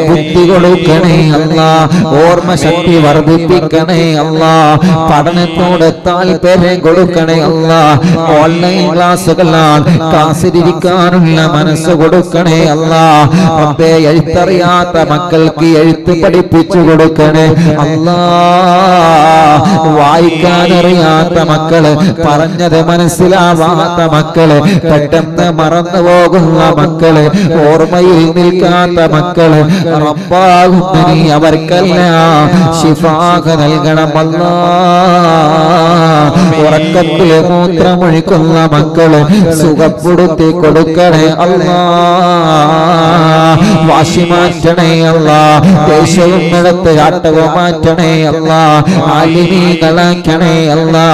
ബുദ്ധി കൊടുക്കണേ അല്ലാഹ്. ഓർമ്മ ശക്തി വർദ്ധിപ്പിക്കണേ അല്ലാഹ്. പഠനത്തോട് താല്പര്യം കൊടുക്കണേ അല്ലാഹ്. ഓൺലൈൻ ക്ലാസ്സുകളാൽ ക്ലാസ്സിലിരിക്കാനുള്ള മനസ്സ് കൊടുക്കണേ അല്ലാഹ്. റബ്ബേ, എഴുത്തറിയാത്ത മക്കൾക്ക് എഴുത്ത് പഠിപ്പിച്ചു കൊടുക്കണേ അല്ലാഹ്. വായിക്കാനറിയാത്ത മക്കള്, പറഞ്ഞത് മനസ്സിലാവാത്ത മക്കള്, പെട്ടെന്ന് മറന്നു പോകുന്ന മക്കള്, ഓർമ്മയിൽ നിൽക്കാത്ത മക്കള്, റബ്ബാകുന്ന നീ അവർക്കെല്ലാം ശിഫാഖ നൽകണം അല്ലാഹ്. ഉറക്കത്തില് മൂത്രമൊഴിക്കുന്ന മക്കള് സുഖപ്പെടുത്തി കൊടുക്കണേ അല്ലാഹ്. വാശി മാറ്റണേ അല്ലാഹ്. ദേഷ്യവും നടത്ത് ആട്ടവും മാറ്റണേ അല്ലാഹ്. ആലിമീകളാക്കണേ അല്ലാഹ്.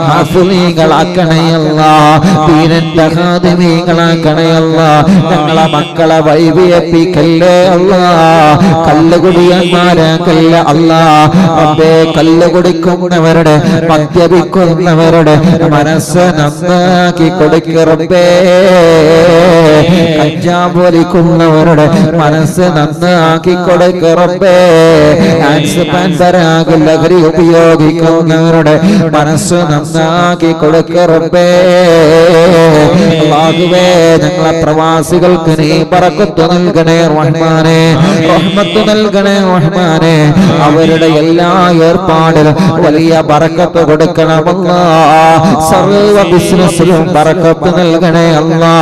ഹാഫിളീകളാക്കണേ അല്ലാഹ്. ദീനിന്റെ ഖാദിമീകളാക്കണേ അല്ലാഹ്. ഞങ്ങളെ മക്കളെ വഴിവിയപ്പിക്കല്ലേ അല്ലാഹ്. കല്ലുകുടിയന്മാരാക്കല്ലേ അല്ലാഹ്. റബ്ബേ, കല്ല് കുടിക്കുന്നവരുടെ, മദ്യപിക്കുന്നവരുടെ മനസ്സ് നന്നാക്കി കൊടുക്ക റബ്ബേ. കഞ്ചാവ് വലിക്കുന്നവരുടെ മനസ്സ് നന്നാക്കി കൊടുക്ക റബ്ബേ. ലഹരി ഉപയോഗിക്കുന്നവരുടെ മനസ്സ് നന്നാക്കി കൊടുക്ക റബ്ബേ. അല്ലാഹുവേ ഞങ്ങളെ പ്രവാസികൾക്ക് നീ ബറക്കത്ത് നൽകണേ റഹ്മാനേ, റഹ്മത്ത് നൽകണേ റഹ്മാനേ. അവരുടെ എല്ലാ ഏർപ്പാടിലും വലിയ ബറക്കത്ത് കൊടുക്കണമല്ലാ. സർവ ബിസിനസ്സിലും ബറക്കത്ത് നൽകണേ അല്ലാ.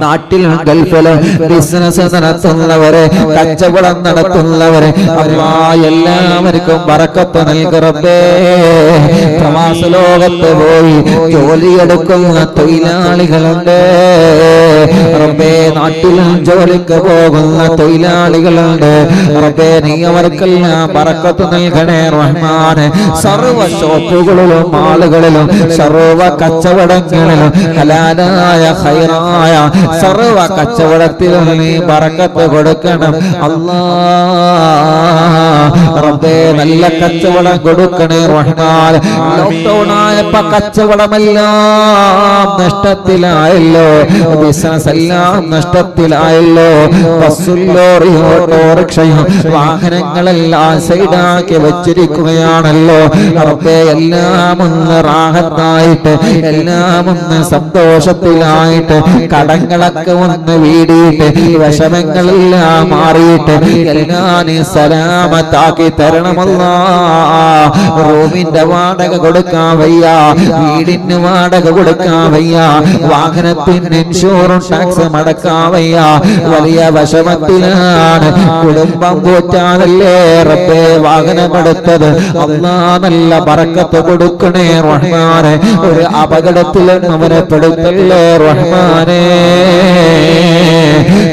നാട്ടിലും ഗൾഫിലും ബിസിനസ് നടത്തുന്നവരെ, കച്ചവടം നടത്തുന്നവരെ അല്ലാ എല്ലാവർക്കും ബറക്കത്ത് നൽക റബ്ബേ. പ്രവാസ ലോകത്ത് പോയി ജോലിയെടുക്കുന്ന തൊഴിലാളികളുണ്ട് റബ്ബേ, നാട്ടിലും ജോലിക്ക് പോകുന്ന തൊഴിലാളികളുണ്ട് റബ്ബേ. നീ അവർക്കെല്ലാം ബറക്കത്ത് നൽകണേ റഹ്മാനെ. സർവ ഷോപ്പുകളിലും മാളുകളിലും സർവ കച്ചവടങ്ങളിലും ഹലാലായ ഖൈറായ സർവ കച്ചവടത്തിലും നീ ബറക്കത്ത് കൊടുക്കണം അല്ലാ റബ്ബേ. നല്ല കച്ചവടം കൊടുക്കണേ റഹ്മാൻ. ലോക്ക്ഡൗൺ ആയപ്പോ കച്ചവടമെല്ലാം നഷ്ടത്തിലായല്ലോ, ബിസിനസ് എല്ലാം നഷ്ടത്തിലായല്ലോ. ബസ്സും ലോറിയും ഓട്ടോറിക്ഷയും വാഹനങ്ങളെല്ലാം സൈഡാക്കി വെച്ചിരിക്കുകയാണല്ലോ റബ്ബേ. എല്ലാം ഒന്ന് റാഹത്തായിട്ട്, എല്ലാം ഒന്ന് സന്തോഷത്തിലായിട്ട്, കടങ്ങളൊക്കെ ഒന്ന് വീടിയിട്ട്, വിഷമങ്ങളെല്ലാം മാറിയിട്ട് എല്ലാം നീ സലാമത്താക്കി തരണമല്ലാ. റൂമിന്റെ വാടക കൊടുക്കാൻ വയ്യ, വീടിന് വാടക കൊടുക്കാൻ വയ്യ, വാഹനത്തിന് ഇൻഷുറൻസ് ടാക്സ് മടക്കാൻ വയ്യ. വലിയ വിഷമത്തിലാണ്. കുടുംബം പോറ്റാനല്ലേ റബ്ബേ വാഹനമെടുത്തത്. അല്ലാ നല്ല ബറക്കത്ത് കൊടുക്കണേ റഹ്മാനെ. ഒരു അപകടത്തിലും അവരെ പെടുത്തല്ലേ റഹ്മാനെ.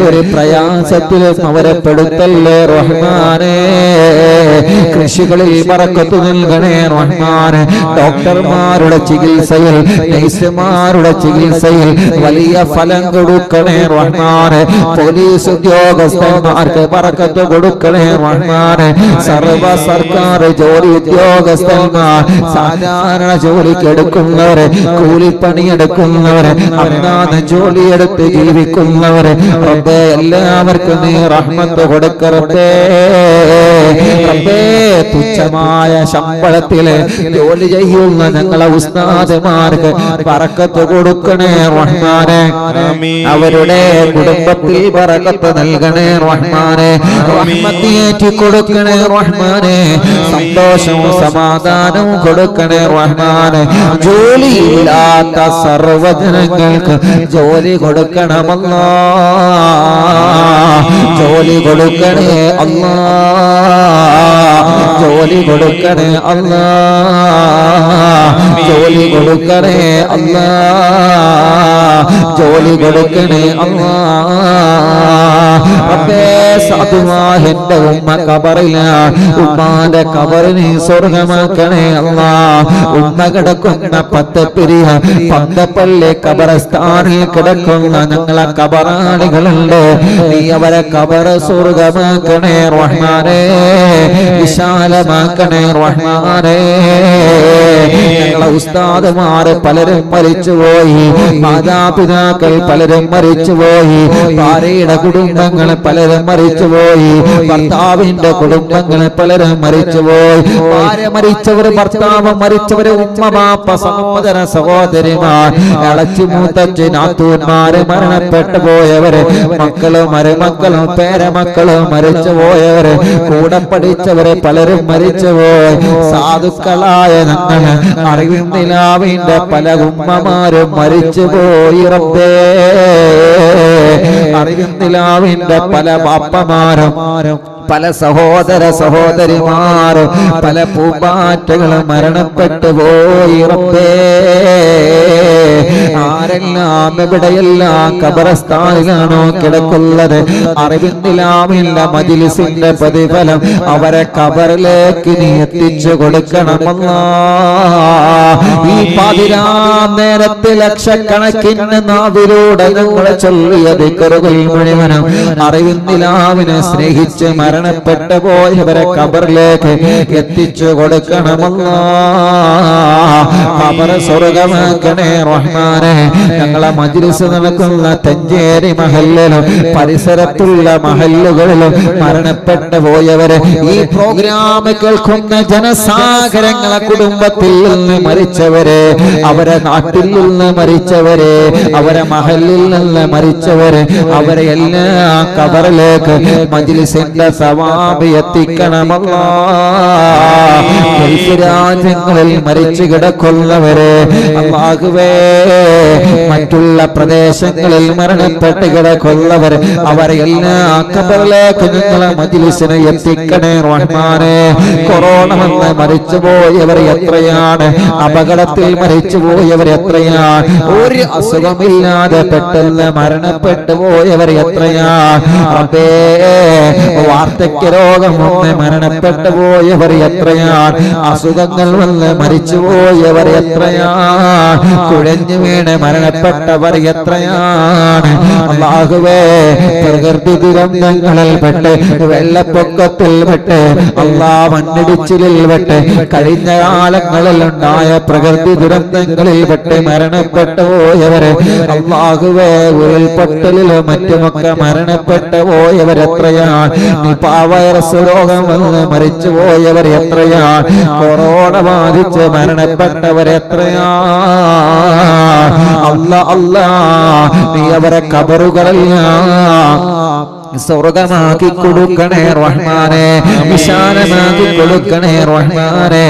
ഒരു പ്രയാസത്തിലും അവരെ പെടുത്തല്ലേ റഹ്മാനെ. കൃഷികളിൽ ബറക്കത്ത് നൽകണേ റഹ്മാനെ. ഡോക്ടർമാരുടെ ചികിത്സയിൽ, നഴ്സുമാരുടെ ചികിത്സയിൽ വലിയ ഫലം കൊടുക്കണേ റഹ്മാനെ. പോലീസ് ഉദ്യോഗസ്ഥന്മാർക്ക് ബറക്കത്ത് കൊടുക്കണേ റഹ്മാനെ. സർവ സർക്കാർ ജോലി ഉദ്യോഗസ്ഥന്മാർ, സാധാരണ ജോലിക്ക് എടുക്കുന്നവരെ, കൂലിപ്പണിയെടുക്കുന്നവരെ, അന്നാന്ന് ജോലിയെടുത്ത് ജീവിക്കുന്നവരെ റബ്ബേ എല്ലാവർക്കും നീ റഹ്മത്ത് കൊടുക്ക റബ്ബേ. റബ്ബേ തുച്ഛമായ ശമ്പളത്തില് ജോലി ചെയ്യുന്ന ഞങ്ങളെ ഉസ്താദുമാർക്ക് ബറക്കത്ത് കൊടുക്കണേ റഹ്മാനെ. അവരുടെ കുടുംബത്തിൽ ബറക്കത്ത് നൽകണേ റഹ്മാനെ. റഹ്മത്തിയേറ്റി കൊടുക്കണേ റഹ്മാനെ. സന്തോഷവും സമാധാനവും കൊടുക്കണേ റഹ്മാനെ. ജോലിയില്ലാത്ത സർവ്വജനങ്ങൾക്ക് ജോലി കൊടുക്കണമല്ലാ. ജോലി കൊടുക്കണേ അല്ലാ, ജോലി കൊടുക്കണേ അല്ലാ, ജോലി കൊടുക്കണേ അല്ലാ, ജോലി കൊടുക്കണേ അല്ലാ. റബ്ബേ സാധുവാഹിന്റെ ഉമ്മ കബറിലാണ്, ഉമ്മാന്റെ കബറിനെ സ്വർഗമാക്കണേ അല്ലാ. ഉമ്മ കിടക്കുന്ന പത്തപ്പിരിയ പന്തപ്പള്ളി കബറസ്ഥാനിൽ കിടക്കുന്ന ഞങ്ങളെ കബറാളികളുണ്ട്. നീ അവരെ കബറ് സ്വർഗമാക്കണേ റഹ്മാനേ. വിശാലമാക്കണേ റഹ്മാനേ. ഞങ്ങളെ ഉസ്താദുമാര് പലരും മരിച്ചുപോയി, മാതാപിതാക്കൾ പലരും മരിച്ചുപോയി, ഭാര്യയുടെ കുടുംബങ്ങൾ പലരും മരിച്ചുപോയി, ഭർത്താവിന്റെ കുടുംബങ്ങൾ പലരും മരിച്ചുപോയി. ഭാര്യ മരിച്ചവർ, ഭർത്താവ് മരിച്ചവര്, ഉമ്മ ബാപ്പ സഹോദര സഹോദരിമാർ, ഇളച്ചി മൂത്തച്ഛി നാത്തൂന്മാര് മരണപ്പെട്ടു പോയവര്, മക്കളും മരുമക്കളും പേരമക്കളും മരിച്ചുപോയവര്, കൂടെ പഠിച്ചവര് പലരും മരിച്ചുപോയി. സാധുക്കളായ ഞങ്ങള് അറിവിൻ നിലാവിന്റെ പല ഉമ്മമാരും മരിച്ചുപോയി റബ്ബേ. അറിവിൻ നിലാവിന്റെ പല ബാപ്പമാരും, പല സഹോദര സഹോദരിമാരും, പല പൂമ്പാറ്റകളും മരണപ്പെട്ടു പോയി റബ്ബേ. ആരെല്ലാം എവിടെയെല്ലാം ഖബറസ്ഥാനിലാണോ കിടക്കുന്നത്, അറിവിൻ നിലാവില്ല മജ്‌ലിസിന്റെ പ്രതിഫലം അവരെ ഖബറിലേക്ക് നീ എത്തിച്ചു കൊടുക്കണമല്ലാ. ഈ പാതിരാ നേരത്തെ ലക്ഷക്കണക്കിന് നാവിലൂടെ ഞങ്ങൾ ചൊല്ലിയ ദിക്റുകൾ മുഴുവനും അറിവിൻ നിലാവിനെ സ്നേഹിച്ച് മരണപ്പെട്ടു പോയവരെ ഖബറിലേക്ക് എത്തിച്ചു കൊടുക്കണമല്ലാ. ഖബർ സ്വർഗമാക്കണേ റഹ്മാനെ. ഞങ്ങളെ മജ്ലിസ് നടക്കുന്ന തഞ്ചേരി മഹല്ലിലും പരിസരത്തുള്ള മഹല്ലുകളിലും മരണപ്പെട്ടു പോയവരെ, ഈ പ്രോഗ്രാം കേൾക്കുന്ന ജനസാഗരങ്ങളെ കുടുംബത്തിൽ നിന്ന് മരിച്ചവരെ, അവരെ നാട്ടിൽ നിന്ന് മരിച്ചവരെ, അവരെ മഹല്ലിൽ നിന്ന് മരിച്ചവരെ, അവരെ എല്ലാ ഖബറിലേക്ക് മജ്ലിസിന്റെ സവാബ് എത്തിക്കണമല്ലാ. ഗൾഫ് രാജ്യങ്ങളിൽ മരിച്ചു കിടക്കുന്നവരെ അല്ലാഹുവേ, മറ്റുള്ള പ്രദേശങ്ങളിൽ മരണപ്പെട്ട് കിടക്കുന്നവർ, അവരെ എല്ലാ ഖബറിലേക്ക് നിങ്ങളെ മജ്ലിസിനെ എത്തിക്കണേ റഹ്മാനെ. കൊറോണ വന്ന് മരിച്ചുപോയവർ എത്രയാണ്, അപകടത്തിൽ മരിച്ചുപോയവർ എത്രയാണ്, ഒരു അസുഖമില്ലാതെ പെട്ടെന്ന് മരണപ്പെട്ടു പോയവർ എത്രയാണ് റബ്ബേ. വാർദ്ധക്യ രോഗം വന്ന് മരണപ്പെട്ടു പോയവർ എത്രയാണ്, അസുഖങ്ങൾ വന്ന് മരിച്ചുപോയവർ എത്രയാണ്, കുഴഞ്ഞു വീണ് മരണപ്പെട്ടവർ എത്രയാണ്. അല്ലാഹുവേ, പ്രകൃതി ദുരന്തങ്ങളിൽ പെട്ട്, വെള്ളപ്പൊക്കത്തിൽ പെട്ട്, മണ്ണിടിച്ചിലിൽ പെട്ട്, കഴിഞ്ഞ കാലങ്ങളിൽ ഉണ്ടായ പ്രകൃതി ദുരന്തങ്ങളിൽ പെട്ട് മരണപ്പെട്ടു പോയവരെ അല്ലാഹുവേ, ഉരുൾപൊട്ടലിലും മറ്റുമൊക്കെ മരണപ്പെട്ടു പോയവർ എത്രയാണ്, നിപാ വൈറസ് രോഗം വന്ന് മരിച്ചു പോയവർ എത്രയാണ്, കൊറോണ ബാധിച്ച് മരണപ്പെട്ടവർ എത്രയാണ്. അല്ലാ, നീ അവരെ ഖബറുകളെല്ലാം സ്വർഗമാക്കി കൊടുക്കണേ റഹ്മാനെ, വിശാലമാക്കി കൊടുക്കണേ റഹ്മാനെ.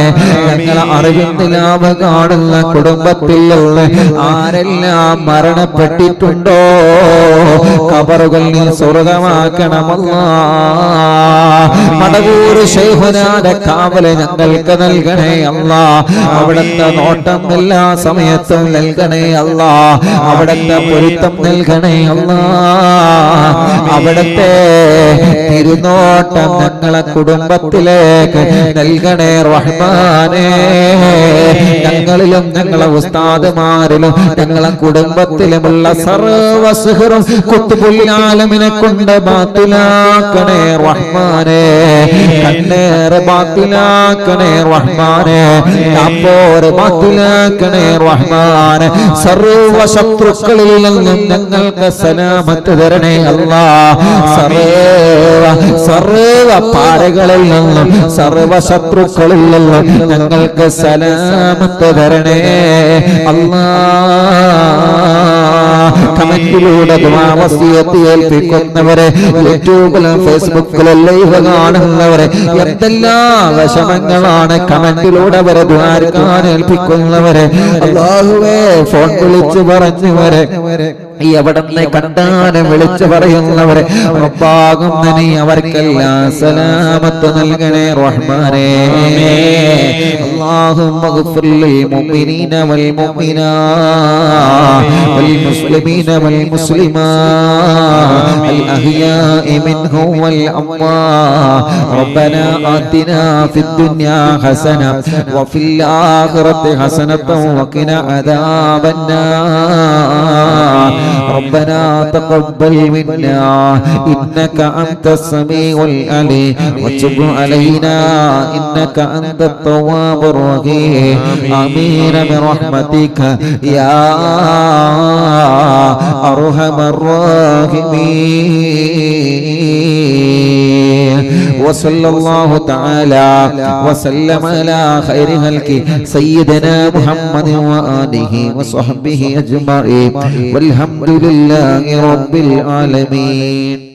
ഞങ്ങളെ അറിവിന്റെ ലാഭ കാണുന്ന കുടുംബത്തിൽ ആരെല്ലാം മരണപ്പെട്ടിട്ടുണ്ടോ, ഖബറുകൾ നീ സ്വർഗമാക്കണമല്ലാ. മടവൂർ ശൈഖുനാന്റെ കാവല് ഞങ്ങൾക്ക് നൽകണേ അല്ലാ. അവിടുത്തെ നോട്ടം എല്ലാ സമയത്തും നൽകണേ അല്ലാ. അവിടുത്തെ പൊരുത്തം നൽകണേ അല്ലാ. അവിടുത്തെ തിരുനോട്ടം ഞങ്ങളെ കുടുംബത്തിലേക്ക് നൽകണേ റഹ്മാനേ. ഞങ്ങളിലും ഞങ്ങളെ ഉസ്താദുമാരിലും ഞങ്ങളെ കുടുംബത്തിലുമുള്ള സർവ്വ സിഹ്റും ഖുത്ബുൽ ആലമിനെ കൊണ്ട് ബാത്തിലാക്കണേ റഹ്മാനേ. കണ്ണേറ് ബാത്തിലാക്കണേ റഹ്മാനേ. അപ്പോര് ബാത്തിലാക്കണേ റഹ്മാനേ. സർവ്വ ശത്രുക്കളിൽ നിന്നും ഞങ്ങൾക്ക് സലാമത്ത് തരണേ അല്ലാ. സർവ പാരകളിൽ നിന്നും സർവ ശത്രുക്കളിൽ നിന്നും ഞങ്ങൾക്ക് സലാമത്ത് തരണേ അല്ലാ. കമന്റിലൂടെ ദുആ വസിയത്ത് ഏൽപ്പിക്കുന്നവരെ, യൂട്യൂബിലും ഫേസ്ബുക്കിലും ലൈവ് കാണുന്നവരെ, എന്തെല്ലാം വിഷമങ്ങളാണ് കമന്റിലൂടെ അവരെ ദുആ ഏൽപ്പിക്കുന്നവരെ, അല്ലാഹുവേ ഫോൺ വിളിച്ചു പറഞ്ഞവരെ, എവിടെന്ന് കണ്ടാലും വിളിച്ചു പറയുന്നവരെ റബ്ബാകും നീ അവർക്കെല്ലാം സലാമത്ത് നൽകണേ റഹ്മാനേ. അല്ലാഹുമ്മ ഗ്ഫിർ ലിൽ മുഅ്മിനീന വൽ മുഅ്മിനാത്ത് വൽ മുസ്ലിമീന വൽ മുസ്ലിമാത്ത് അൽ അഹ്യാഇ മിൻഹും വൽ അംവാത്ത്. റബ്ബനാ ആതിനാ ഫിദ് ദുനിയാ ഹസന വഫിൽ ആഖിറതി ഹസനതൻ വഖിനാ അദാബന്നാർ. ربنا تقبل منا إنك أنت السميع العليم وتب علينا إنك أنت التواب الرحيم. آمين برحمتك يا أرحم الراحمين. وصلى الله تعالى وسلم على خير خلقه سيدنا محمد وآله وصحبه أجمعين والحمد لله رب العالمين.